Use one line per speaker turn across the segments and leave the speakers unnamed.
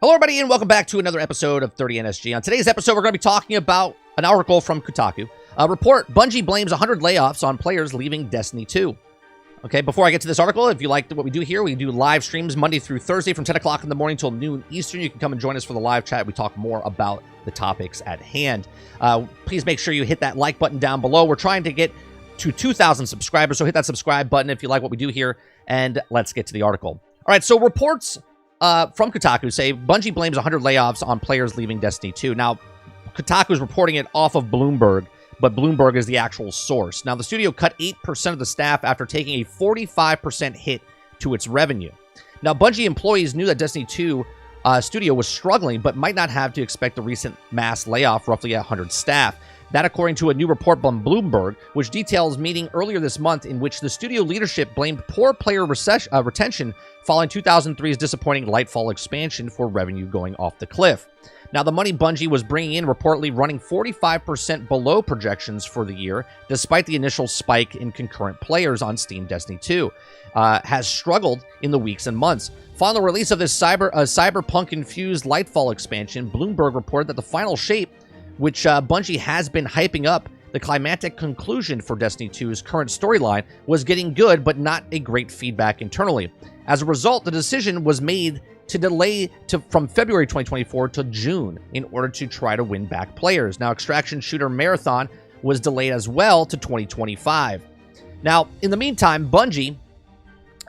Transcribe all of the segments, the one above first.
Hello, everybody, and welcome back to another episode of 30 NSG. On today's episode, we're going to be talking about an article from Kotaku. A report, Bungie blames 100 layoffs on players leaving Destiny 2. Okay, before I get to this article, if you like what we do here, we do live streams Monday through Thursday from 10 o'clock in the morning till noon Eastern. You can come and join us for the live chat. We talk more about the topics at hand. Please make sure you hit that like button down below. We're trying to get to 2,000 subscribers, so hit that subscribe button if you like what we do here, and let's get to the article. All right, so reports from Kotaku say Bungie blames 100 layoffs on players leaving Destiny 2. Now, Kotaku is reporting it off of Bloomberg, but Bloomberg is the actual source. Now, the studio cut 8% of the staff after taking a 45% hit to its revenue. Now, Bungie employees knew that Destiny 2 studio was struggling, but might not have to expect the recent mass layoff, roughly 100 staff. That according to a new report from Bloomberg, which details meeting earlier this month in which the studio leadership blamed poor player retention following 2003's disappointing Lightfall expansion for revenue going off the cliff. Now, the money Bungie was bringing in reportedly running 45% below projections for the year, despite the initial spike in concurrent players on Steam Destiny 2, has struggled in the weeks and months. Following the release of this cyberpunk-infused Lightfall expansion, Bloomberg reported that the final shape, which Bungie has been hyping up, the climactic conclusion for Destiny 2's current storyline, was getting good, but not a great feedback internally. As a result, the decision was made to delay from February 2024 to June in order to try to win back players. Now, Extraction Shooter Marathon was delayed as well to 2025. Now, in the meantime, Bungie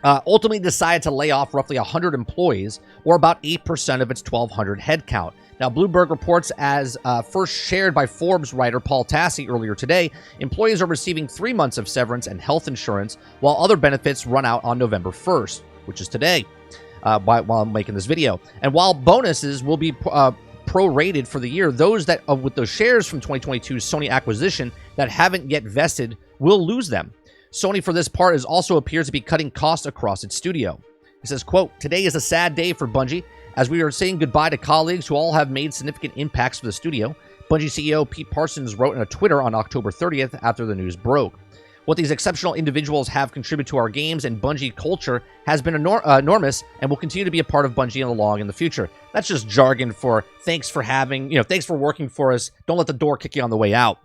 ultimately decided to lay off roughly 100 employees, or about 8% of its 1,200 headcount. Now, Bloomberg reports, as first shared by Forbes writer Paul Tassi earlier today, employees are receiving 3 months of severance and health insurance, while other benefits run out on November 1st, which is today, while I'm making this video. And while bonuses will be prorated for the year, those that with those shares from 2022's Sony acquisition that haven't yet vested will lose them. Sony, for this part, also appears to be cutting costs across its studio. He says, quote, "Today is a sad day for Bungie, as we are saying goodbye to colleagues who all have made significant impacts for the studio," Bungie CEO Pete Parsons wrote in a Twitter on October 30th after the news broke. "What these exceptional individuals have contributed to our games and Bungie culture has been enormous and will continue to be a part of Bungie in the future." That's just jargon for thanks for thanks for working for us. Don't let the door kick you on the way out.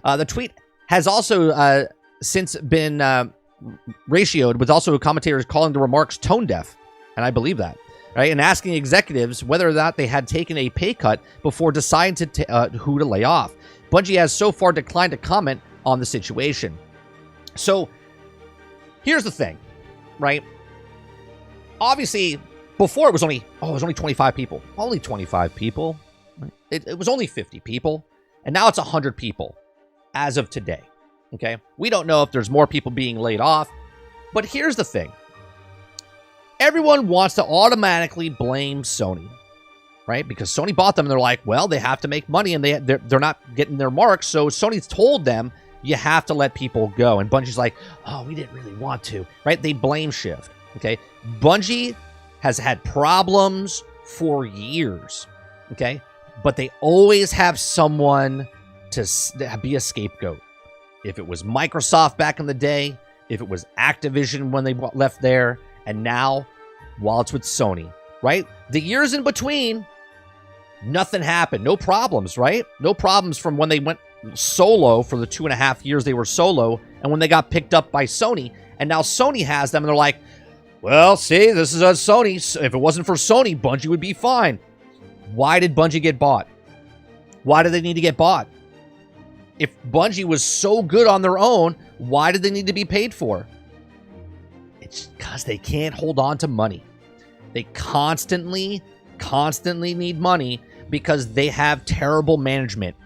The tweet has also since been ratioed, with also commentators calling the remarks tone deaf, and I believe that. Right, and asking executives whether or not they had taken a pay cut before deciding who to lay off. Bungie has so far declined to comment on the situation. So, here's the thing, right? Obviously, before it was only 25 people. Only 25 people. It was only 50 people. And now it's 100 people as of today, okay? We don't know if there's more people being laid off. But here's the thing. Everyone wants to automatically blame Sony, right? Because Sony bought them, and they're like, well, they have to make money, and they're not getting their marks, so Sony's told them, you have to let people go. And Bungie's like, oh, we didn't really want to, right? They blame shift, okay? Bungie has had problems for years, okay? But they always have someone to be a scapegoat. If it was Microsoft back in the day, if it was Activision when they left there, and now, while it's with Sony, right? The years in between, nothing happened. No problems, right? No problems from when they went solo for the 2.5 years they were solo, and when they got picked up by Sony, and now Sony has them, and they're like, well, see, this is a Sony. If it wasn't for Sony, Bungie would be fine. Why did Bungie get bought? Why did they need to get bought? If Bungie was so good on their own, why did they need to be paid for? It's because they can't hold on to money. They constantly need money because they have terrible management.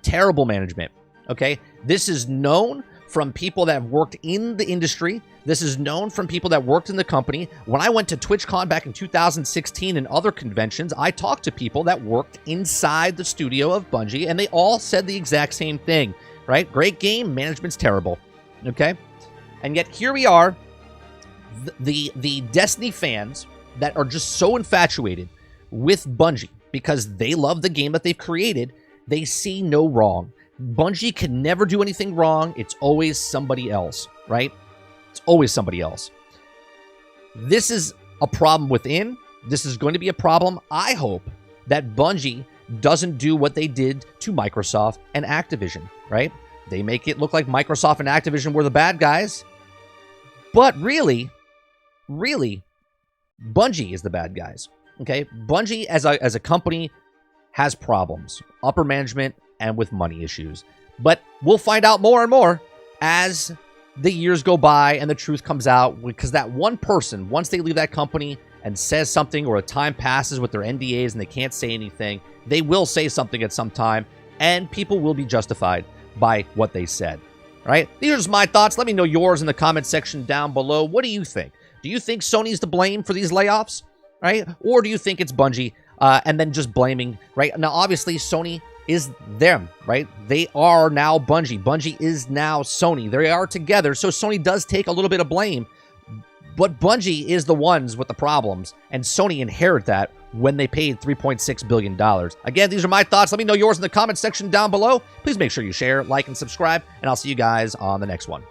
Terrible management, okay? This is known from people that have worked in the industry. This is known from people that worked in the company. When I went to TwitchCon back in 2016 and other conventions, I talked to people that worked inside the studio of Bungie, and they all said the exact same thing, right? Great game, management's terrible, okay? And yet here we are, the Destiny fans that are just so infatuated with Bungie because they love the game that they've created, they see no wrong. Bungie can never do anything wrong. It's always somebody else, right? It's always somebody else. This is a problem within, This is going to be a problem. I hope that Bungie doesn't do what they did to Microsoft and Activision, right? They make it look like Microsoft and Activision were the bad guys. But really, Bungie is the bad guys, okay? Bungie as a company has problems, upper management and with money issues. But we'll find out more and more as the years go by and the truth comes out, because that one person, once they leave that company and says something, or a time passes with their NDAs and they can't say anything, they will say something at some time, and people will be justified by what they said, right? These are just my thoughts. Let me know yours in the comment section down below. What do you think? Do you think Sony's to blame for these layoffs, right? Or do you think it's Bungie and then just blaming, right? Now, obviously, Sony is them, right? They are now Bungie. Bungie is now Sony. They are together, so Sony does take a little bit of blame. But Bungie is the ones with the problems, and Sony inherit that when they paid $3.6 billion. Again, these are my thoughts. Let me know yours in the comment section down below. Please make sure you share, like, and subscribe, and I'll see you guys on the next one.